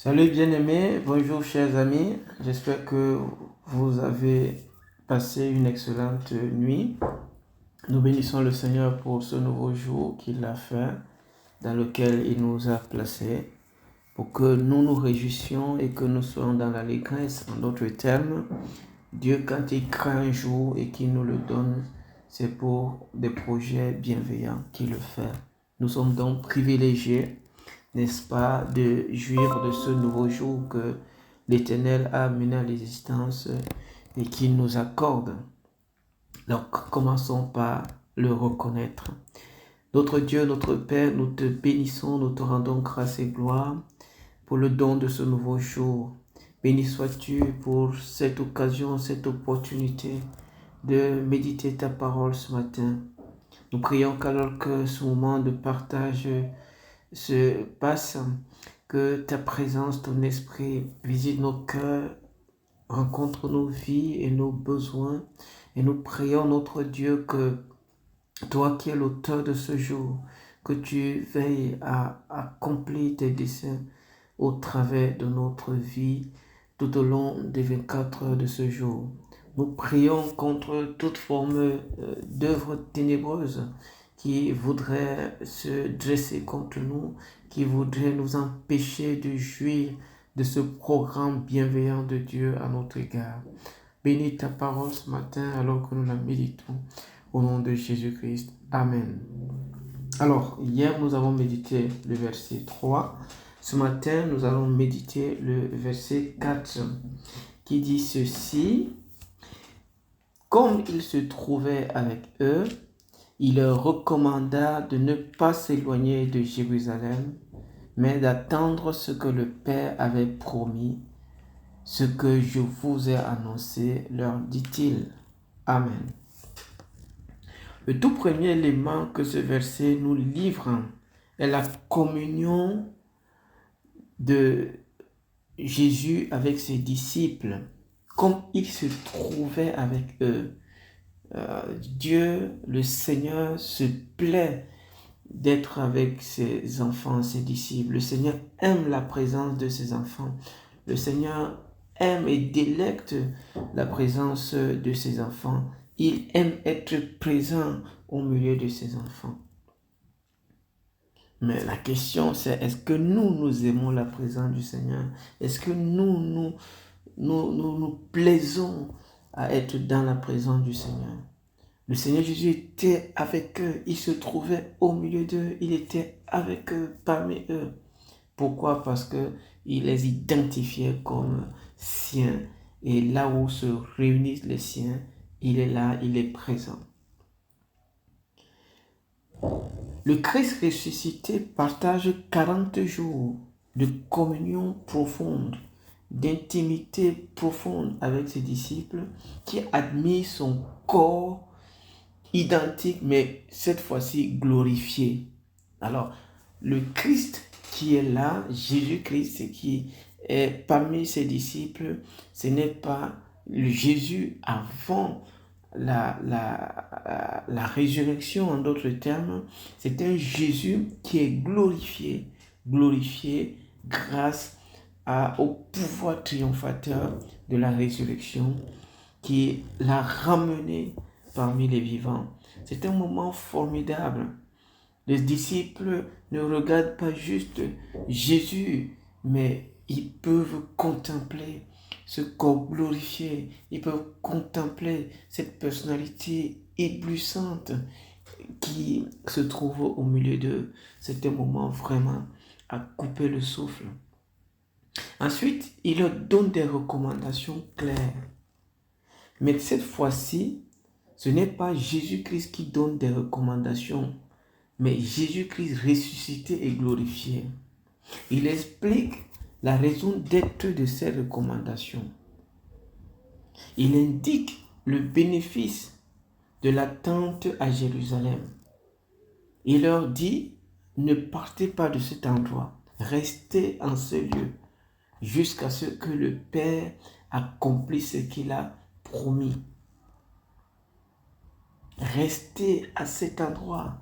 Salut bien-aimés, bonjour chers amis, j'espère que vous avez passé une excellente nuit. Nous bénissons le Seigneur pour ce nouveau jour qu'il a fait, dans lequel il nous a placés, pour que nous nous réjouissions et que nous soyons dans l'allégresse. En d'autres termes, Dieu quand il crée un jour et qu'il nous le donne, c'est pour des projets bienveillants qu'il le fait. Nous sommes donc privilégiés, n'est-ce pas, de jouir de ce nouveau jour que l'Éternel a amené à l'existence et qu'il nous accorde. Donc, commençons par le reconnaître. Notre Dieu, notre Père, nous te bénissons, nous te rendons grâce et gloire pour le don de ce nouveau jour. Béni sois-tu pour cette occasion, cette opportunité de méditer ta parole ce matin. Nous prions qu'alors que ce moment de partage se passe, que ta présence, ton esprit visite nos cœurs, rencontre nos vies et nos besoins. Et nous prions, notre Dieu, que toi qui es l'auteur de ce jour, que tu veilles à accomplir tes desseins au travers de notre vie tout au long des 24 heures de ce jour. Nous prions contre toute forme d'œuvre ténébreuse qui voudrait se dresser contre nous, qui voudrait nous empêcher de jouir de ce programme bienveillant de Dieu à notre égard. Bénis ta parole ce matin alors que nous la méditons. Au nom de Jésus-Christ. Amen. Alors, hier, nous avons médité le verset 3. Ce matin, nous allons méditer le verset 4 qui dit ceci. Comme il se trouvait avec eux, il leur recommanda de ne pas s'éloigner de Jérusalem, mais d'attendre ce que le Père avait promis. Ce que je vous ai annoncé, leur dit-il. Amen. Le tout premier élément que ce verset nous livre est la communion de Jésus avec ses disciples, comme il se trouvait avec eux. Dieu, le Seigneur, se plaît d'être avec ses enfants, ses disciples. Le Seigneur aime la présence de ses enfants. Le Seigneur aime et délecte la présence de ses enfants. Il aime être présent au milieu de ses enfants. Mais la question c'est, est-ce que nous aimons la présence du Seigneur? Est-ce que nous plaisons à être dans la présence du Seigneur? Le Seigneur Jésus était avec eux, il se trouvait au milieu d'eux, il était avec eux, parmi eux. Pourquoi? Parce qu'il les identifiait comme siens. Et là où se réunissent les siens, il est là, il est présent. Le Christ ressuscité partage 40 jours de communion profonde, d'intimité profonde avec ses disciples qui admirent son corps identique, mais cette fois-ci glorifié. Alors, le Christ qui est là, Jésus-Christ qui est parmi ses disciples, ce n'est pas le Jésus avant la résurrection, en d'autres termes, c'est un Jésus qui est glorifié, glorifié grâce au pouvoir triomphateur de la résurrection qui l'a ramené parmi les vivants. C'est un moment formidable. Les disciples ne regardent pas juste Jésus, mais ils peuvent contempler ce corps glorifié. Ils peuvent contempler cette personnalité éblouissante qui se trouve au milieu d'eux. C'est un moment vraiment à couper le souffle. Ensuite, il leur donne des recommandations claires. Mais cette fois-ci, ce n'est pas Jésus-Christ qui donne des recommandations, mais Jésus-Christ ressuscité et glorifié. Il explique la raison d'être de ces recommandations. Il indique le bénéfice de l'attente à Jérusalem. Il leur dit, ne partez pas de cet endroit, restez en ce lieu, jusqu'à ce que le Père accomplisse ce qu'il a promis. Restez à cet endroit.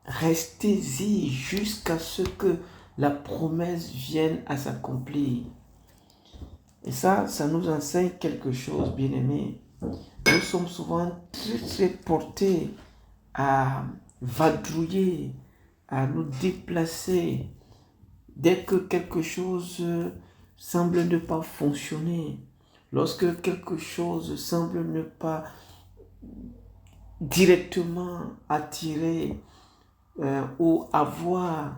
Restez-y jusqu'à ce que la promesse vienne à s'accomplir. Et ça nous enseigne quelque chose, bien-aimés. Nous sommes souvent très portés à vadrouiller, à nous déplacer. Dès que quelque chose semble ne pas fonctionner, lorsque quelque chose semble ne pas directement attirer ou avoir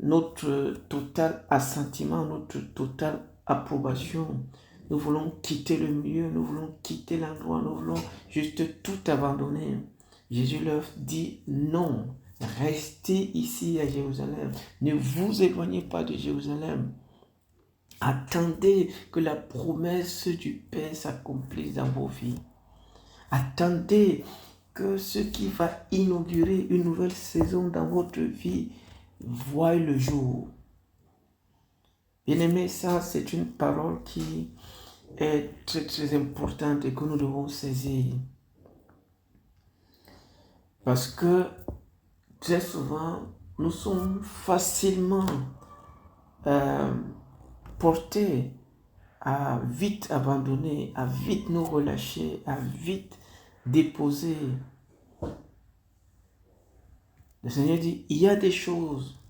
notre total assentiment, notre totale approbation, nous voulons quitter le milieu, nous voulons quitter l'endroit, nous voulons juste tout abandonner. Jésus leur dit non, restez ici à Jérusalem, ne vous éloignez pas de Jérusalem. Attendez que la promesse du Père s'accomplisse dans vos vies. Attendez que ce qui va inaugurer une nouvelle saison dans votre vie voie le jour. Bien-aimé, ça c'est une parole qui est très importante et que nous devons saisir. Parce que très souvent, nous sommes facilement portés à vite abandonner, à vite nous relâcher, à vite déposer. Le Seigneur dit, il y a des choses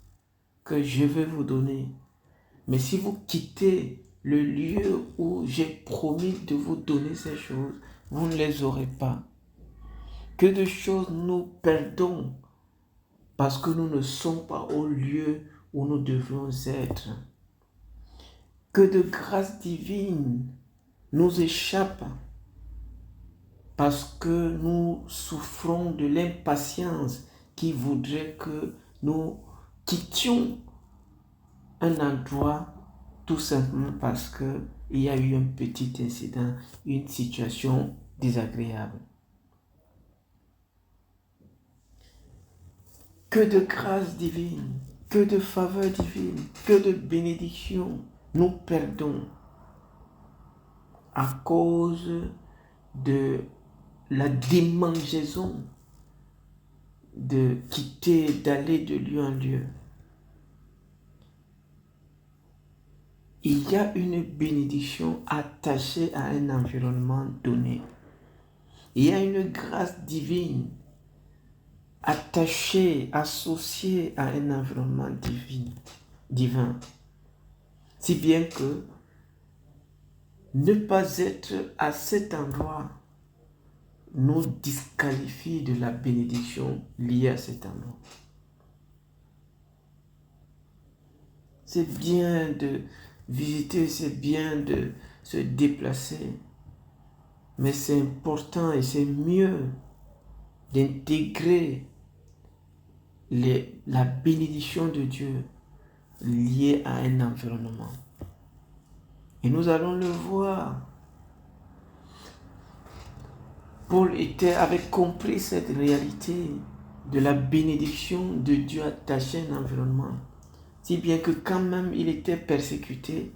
que je vais vous donner. Mais si vous quittez le lieu où j'ai promis de vous donner ces choses, vous ne les aurez pas. Que de choses nous perdons parce que nous ne sommes pas au lieu où nous devons être. Que de grâces divines nous échappent parce que nous souffrons de l'impatience qui voudrait que nous quittions un endroit tout simplement parce qu'il y a eu un petit incident, une situation désagréable. Que de grâce divine, que de faveur divine, que de bénédiction nous perdons à cause de la démangeaison de quitter, d'aller de lieu en lieu. Il y a une bénédiction attachée à un environnement donné. Il y a une grâce divine attachée, associée à un environnement divin. Si bien que ne pas être à cet endroit nous disqualifie de la bénédiction liée à cet endroit. C'est bien de visiter, c'est bien de se déplacer, mais c'est important et c'est mieux d'intégrer la bénédiction de Dieu liée à un environnement. Et nous allons le voir. Paul avait compris cette réalité de la bénédiction de Dieu attachée à un environnement. Si bien que quand même il était persécuté,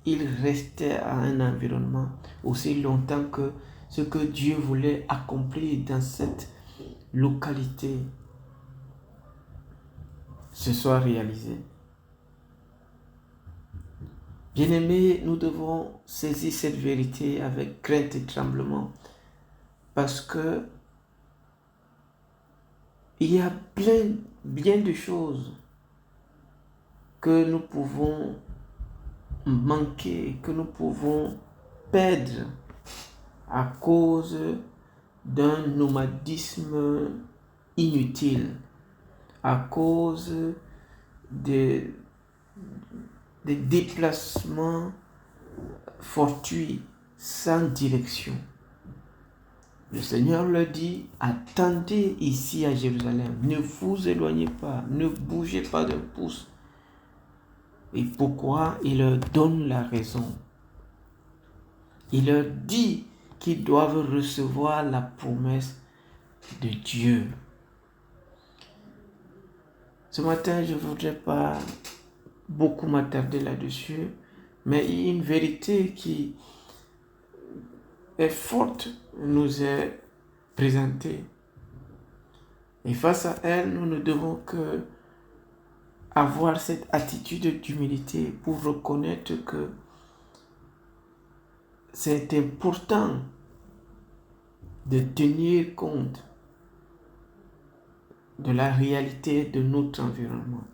il restait à un environnement aussi longtemps que ce que Dieu voulait accomplir dans cette localité se soit réalisé. Bien-aimés, nous devons saisir cette vérité avec crainte et tremblement parce que il y a bien de choses que nous pouvons manquer, que nous pouvons perdre à cause d'un nomadisme inutile, à cause des déplacements fortuits sans direction. Le Seigneur leur dit, attendez ici à Jérusalem, ne vous éloignez pas, ne bougez pas d'un pouce. Et pourquoi? Il leur donne la raison. Il leur dit qu'ils doivent recevoir la promesse de Dieu. Ce matin, je ne voudrais pas beaucoup m'attarder là-dessus, mais il y a une vérité qui est forte nous est présentée. Et face à elle, nous ne devons que avoir cette attitude d'humilité pour reconnaître que c'est important de tenir compte de la réalité de notre environnement,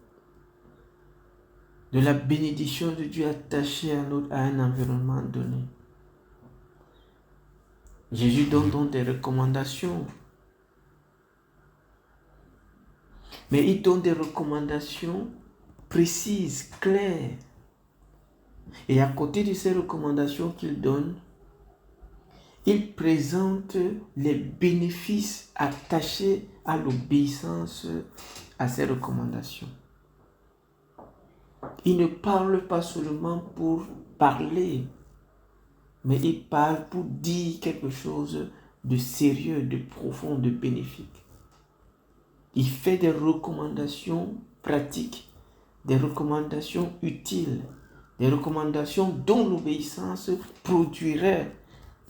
de la bénédiction de Dieu attachée à un environnement donné. Jésus donne donc des recommandations, mais il donne des recommandations précises, claires. Et à côté de ces recommandations qu'il donne, il présente les bénéfices attachés à l'obéissance à ces recommandations. Il ne parle pas seulement pour parler, mais il parle pour dire quelque chose de sérieux, de profond, de bénéfique. Il fait des recommandations pratiques, des recommandations utiles, des recommandations dont l'obéissance produirait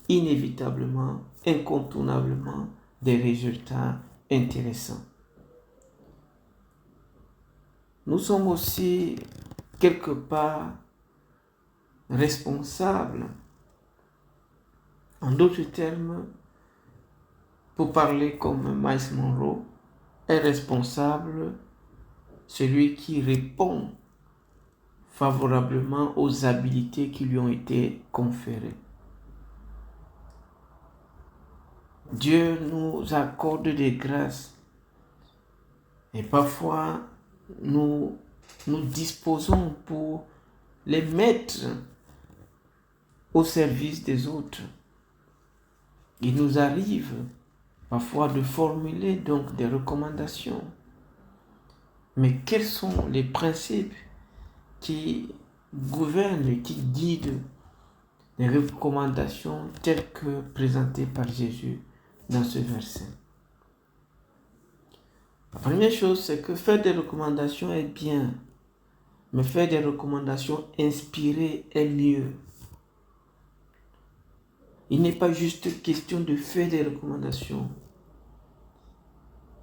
inévitablement, incontournablement, des résultats intéressants. Nous sommes aussi quelque part responsables. En d'autres termes, pour parler comme Miles Monroe, est responsable celui qui répond favorablement aux habilités qui lui ont été conférées. Dieu nous accorde des grâces et parfois nous disposons pour les mettre au service des autres. Il nous arrive parfois de formuler donc des recommandations. Mais quels sont les principes qui gouvernent et qui guident les recommandations telles que présentées par Jésus dans ce verset? La première chose, c'est que faire des recommandations est bien, mais faire des recommandations inspirées est mieux. Il n'est pas juste question de faire des recommandations.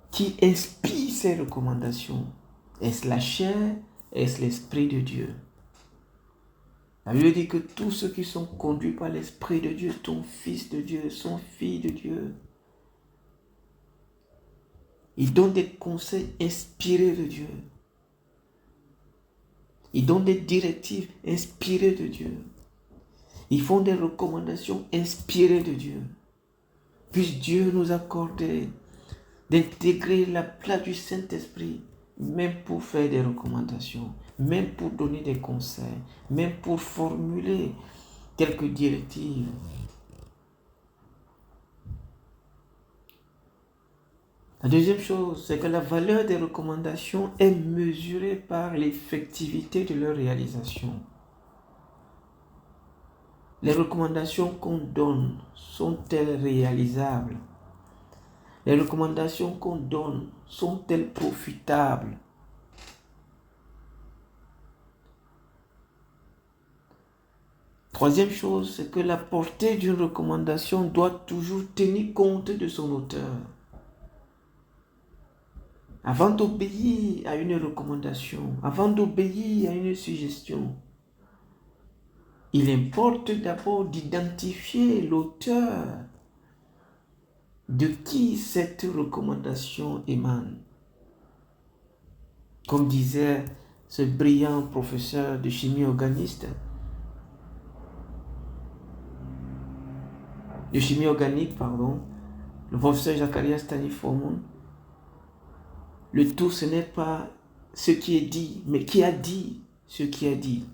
Qui inspire ces recommandations? Est-ce la chair? Est-ce l'Esprit de Dieu? La Bible dit que tous ceux qui sont conduits par l'Esprit de Dieu sont fils de Dieu, sont filles de Dieu. Ils donnent des conseils inspirés de Dieu. Ils donnent des directives inspirées de Dieu. Ils font des recommandations inspirées de Dieu. Puisse Dieu nous accorder d'intégrer la place du Saint-Esprit, même pour faire des recommandations, même pour donner des conseils, même pour formuler quelques directives. La deuxième chose, c'est que la valeur des recommandations est mesurée par l'effectivité de leur réalisation. Les recommandations qu'on donne sont-elles réalisables? Les recommandations qu'on donne sont-elles profitables? Troisième chose, c'est que la portée d'une recommandation doit toujours tenir compte de son auteur. Avant d'obéir à une recommandation, avant d'obéir à une suggestion, il importe d'abord d'identifier l'auteur de qui cette recommandation émane. Comme disait ce brillant professeur de chimie organique, le professeur Zacharias Staniformon, le tout ce n'est pas ce qui est dit, mais qui a dit ce qui est dit.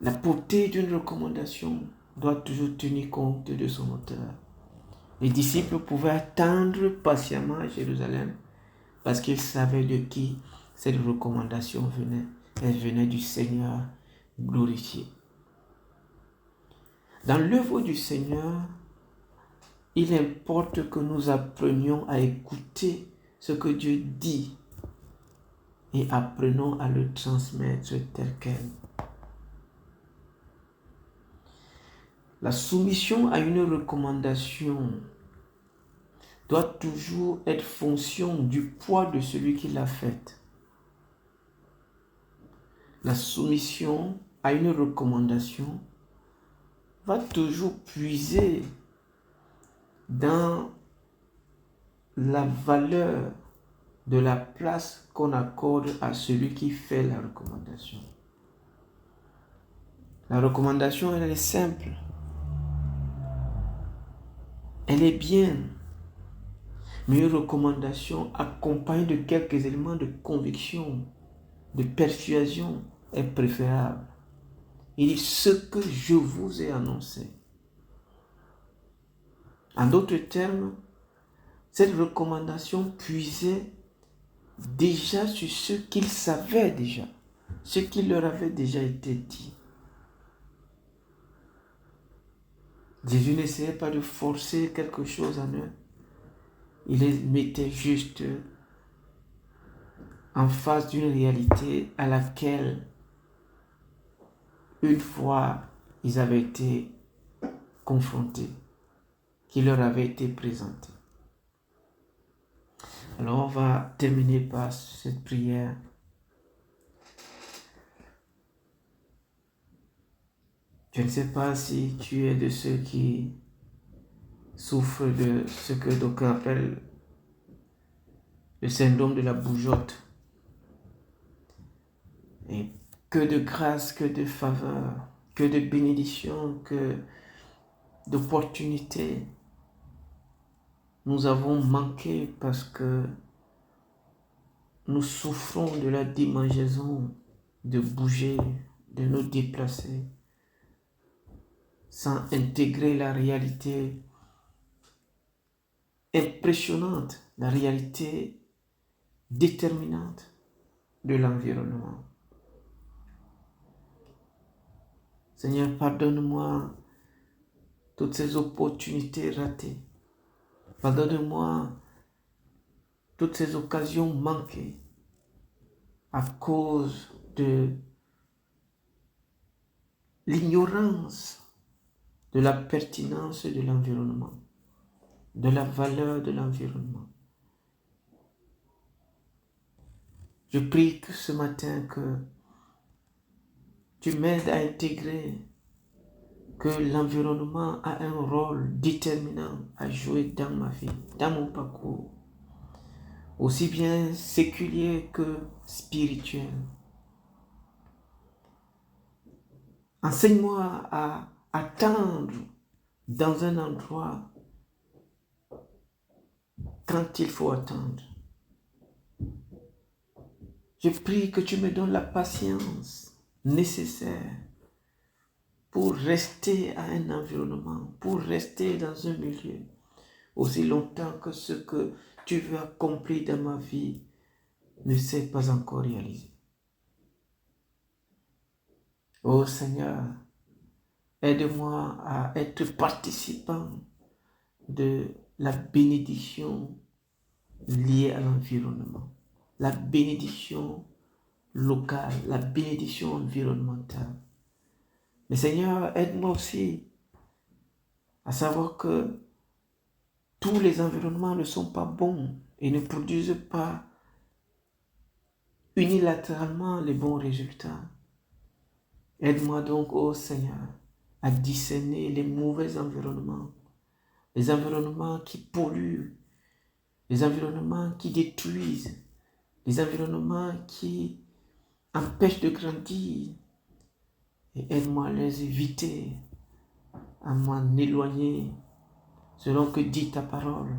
La portée d'une recommandation doit toujours tenir compte de son auteur. Les disciples pouvaient attendre patiemment à Jérusalem parce qu'ils savaient de qui cette recommandation venait. Elle venait du Seigneur glorifié. Dans l'œuvre du Seigneur, il importe que nous apprenions à écouter ce que Dieu dit et apprenons à le transmettre tel quel. La soumission à une recommandation doit toujours être fonction du poids de celui qui l'a faite. La soumission à une recommandation va toujours puiser dans la valeur de la place qu'on accorde à celui qui fait la recommandation. La recommandation, elle est simple. Elle est bien. Mais une recommandation accompagnée de quelques éléments de conviction, de persuasion est préférable. Il dit ce que je vous ai annoncé. En d'autres termes, cette recommandation puisait déjà sur ce qu'ils savaient déjà, ce qui leur avait déjà été dit. Jésus n'essayait pas de forcer quelque chose en eux. Il les mettait juste en face d'une réalité à laquelle, une fois, ils avaient été confrontés, qui leur avait été présentée. Alors on va terminer par cette prière. Je ne sais pas si tu es de ceux qui souffrent de ce que d'aucuns appellent le syndrome de la bougeotte. Et que de grâce, que de faveur, que de bénédiction, que d'opportunités nous avons manqué parce que nous souffrons de la démangeaison de bouger, de nous déplacer, sans intégrer la réalité impressionnante, la réalité déterminante de l'environnement. Seigneur, pardonne-moi toutes ces opportunités ratées. Pardonne-moi toutes ces occasions manquées à cause de l'ignorance de la pertinence de l'environnement, de la valeur de l'environnement. Je prie que ce matin que tu m'aides à intégrer que l'environnement a un rôle déterminant à jouer dans ma vie, dans mon parcours, aussi bien séculier que spirituel. Enseigne-moi à attendre dans un endroit quand il faut attendre. Je prie que tu me donnes la patience nécessaire pour rester à un environnement, pour rester dans un milieu, aussi longtemps que ce que tu veux accomplir dans ma vie ne s'est pas encore réalisé. Ô Seigneur, aide-moi à être participant de la bénédiction liée à l'environnement, la bénédiction locale, la bénédiction environnementale. Mais Seigneur, aide-moi aussi à savoir que tous les environnements ne sont pas bons et ne produisent pas unilatéralement les bons résultats. Aide-moi donc, ô Seigneur, à discerner les mauvais environnements, les environnements qui polluent, les environnements qui détruisent, les environnements qui empêchent de grandir. Et aide-moi à les éviter, à m'en éloigner, selon que dit ta parole.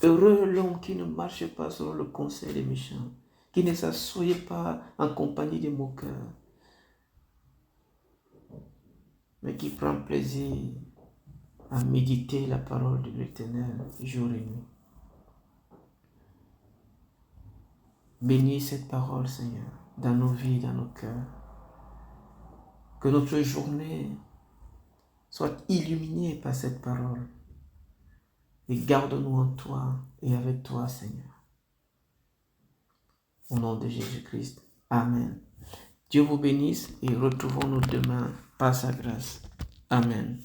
Heureux l'homme qui ne marche pas selon le conseil des méchants, qui ne s'assoit pas en compagnie des moqueurs, mais qui prend plaisir à méditer la parole de l'Éternel jour et nuit. Bénis cette parole, Seigneur, dans nos vies, dans nos cœurs. Que notre journée soit illuminée par cette parole. Et garde-nous en toi et avec toi, Seigneur. Au nom de Jésus-Christ. Amen. Dieu vous bénisse et retrouvons-nous demain par sa grâce. Amen.